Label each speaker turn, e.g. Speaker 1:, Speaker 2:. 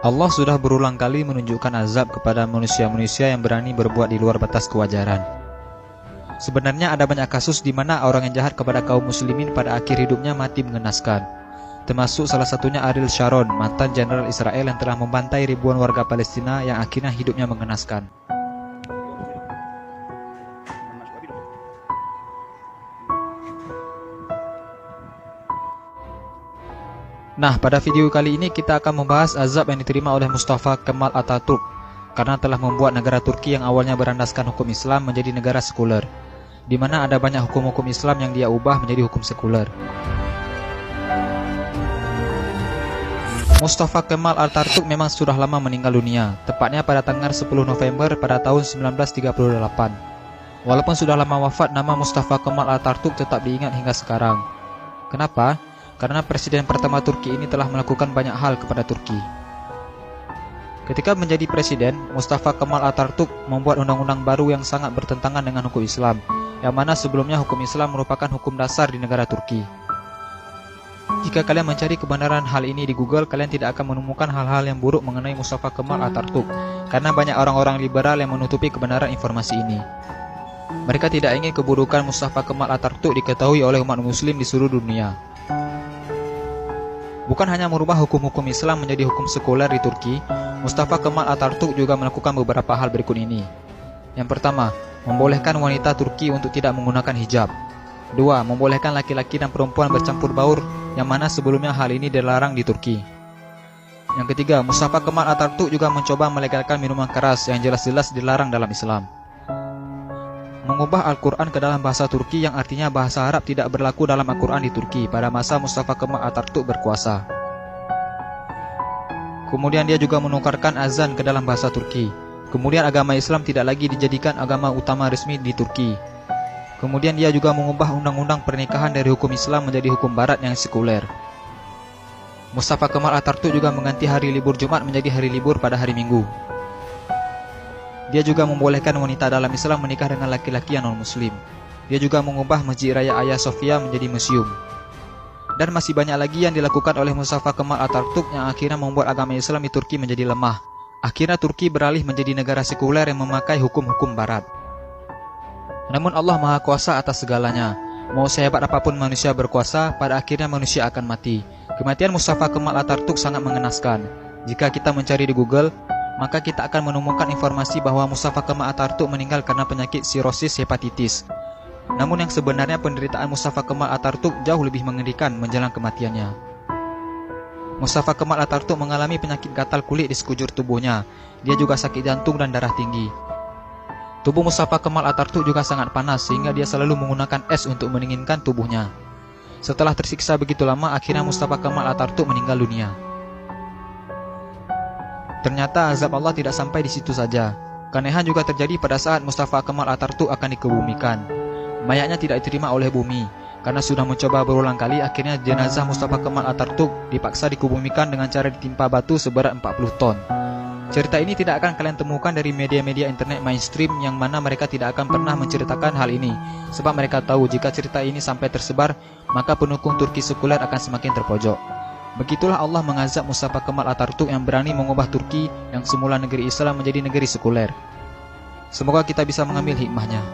Speaker 1: Allah sudah berulang kali menunjukkan azab kepada manusia-manusia yang berani berbuat di luar batas kewajaran. Sebenarnya ada banyak kasus di mana orang yang jahat kepada kaum muslimin pada akhir hidupnya mati mengenaskan. Termasuk salah satunya Ariel Sharon, mantan jenderal Israel yang telah membantai ribuan warga Palestina yang akhirnya hidupnya mengenaskan. Nah, pada video kali ini kita akan membahas azab yang diterima oleh Mustafa Kemal Atatürk karena telah membuat negara Turki yang awalnya berandaskan hukum Islam menjadi negara sekuler, di mana ada banyak hukum-hukum Islam yang dia ubah menjadi hukum sekuler. Mustafa Kemal Atatürk memang sudah lama meninggal dunia, tepatnya pada tanggal 10 November pada tahun 1938. Walaupun sudah lama wafat, nama Mustafa Kemal Atatürk tetap diingat hingga sekarang. Kenapa? Karena presiden pertama Turki ini telah melakukan banyak hal kepada Turki. Ketika menjadi presiden, Mustafa Kemal Atatürk membuat undang-undang baru yang sangat bertentangan dengan hukum Islam, yang mana sebelumnya hukum Islam merupakan hukum dasar di negara Turki. Jika kalian mencari kebenaran hal ini di Google, kalian tidak akan menemukan hal-hal yang buruk mengenai Mustafa Kemal Atatürk, karena banyak orang-orang liberal yang menutupi kebenaran informasi ini. Mereka tidak ingin keburukan Mustafa Kemal Atatürk diketahui oleh umat muslim di seluruh dunia. Bukan hanya merubah hukum-hukum Islam menjadi hukum sekuler di Turki, Mustafa Kemal Atatürk juga melakukan beberapa hal berikut ini. Yang pertama, membolehkan wanita Turki untuk tidak menggunakan hijab. 2. Membolehkan laki-laki dan perempuan bercampur baur, yang mana sebelumnya hal ini dilarang di Turki. Yang ketiga, Mustafa Kemal Atatürk juga mencoba melegalkan minuman keras yang jelas-jelas dilarang dalam Islam. Mengubah Al-Quran ke dalam bahasa Turki yang artinya bahasa Arab tidak berlaku dalam Al-Quran di Turki pada masa Mustafa Kemal Atatürk berkuasa. Kemudian dia juga menukarkan azan ke dalam bahasa Turki. Kemudian agama Islam tidak lagi dijadikan agama utama resmi di Turki. Kemudian dia juga mengubah undang-undang pernikahan dari hukum Islam menjadi hukum Barat yang sekuler. Mustafa Kemal Atatürk juga mengganti hari libur Jumat menjadi hari libur pada hari Minggu. Dia juga membolehkan wanita dalam Islam menikah dengan laki-laki yang non-muslim. Dia juga mengubah Masjid Raya Hagia Sophia menjadi museum. Dan masih banyak lagi yang dilakukan oleh Mustafa Kemal Atatürk yang akhirnya membuat agama Islam di Turki menjadi lemah. Akhirnya Turki beralih menjadi negara sekuler yang memakai hukum-hukum Barat. Namun Allah Maha Kuasa atas segalanya. Mau sehebat apapun manusia berkuasa, pada akhirnya manusia akan mati. Kematian Mustafa Kemal Atatürk sangat mengenaskan. Jika kita mencari di Google, maka kita akan menemukan informasi bahwa Mustafa Kemal Atatürk meninggal karena penyakit sirosis hepatitis. Namun yang sebenarnya penderitaan Mustafa Kemal Atatürk jauh lebih mengerikan menjelang kematiannya. Mustafa Kemal Atatürk mengalami penyakit gatal kulit di sekujur tubuhnya. Dia juga sakit jantung dan darah tinggi. Tubuh Mustafa Kemal Atatürk juga sangat panas sehingga dia selalu menggunakan es untuk mendinginkan tubuhnya. Setelah tersiksa begitu lama, akhirnya Mustafa Kemal Atatürk meninggal dunia. Ternyata azab Allah tidak sampai di situ saja. Keanehan juga terjadi pada saat Mustafa Kemal Atatürk akan dikebumikan. Mayatnya tidak diterima oleh bumi. Karena sudah mencoba berulang kali, akhirnya jenazah Mustafa Kemal Atatürk dipaksa dikebumikan dengan cara ditimpa batu seberat 40 ton. Cerita ini tidak akan kalian temukan dari media-media internet mainstream yang mana mereka tidak akan pernah menceritakan hal ini. Sebab mereka tahu jika cerita ini sampai tersebar, maka pendukung Turki sekuler akan semakin terpojok. Begitulah Allah mengazab Mustafa Kemal Atatürk yang berani mengubah Turki yang semula negeri Islam menjadi negeri sekuler. Semoga kita bisa mengambil hikmahnya.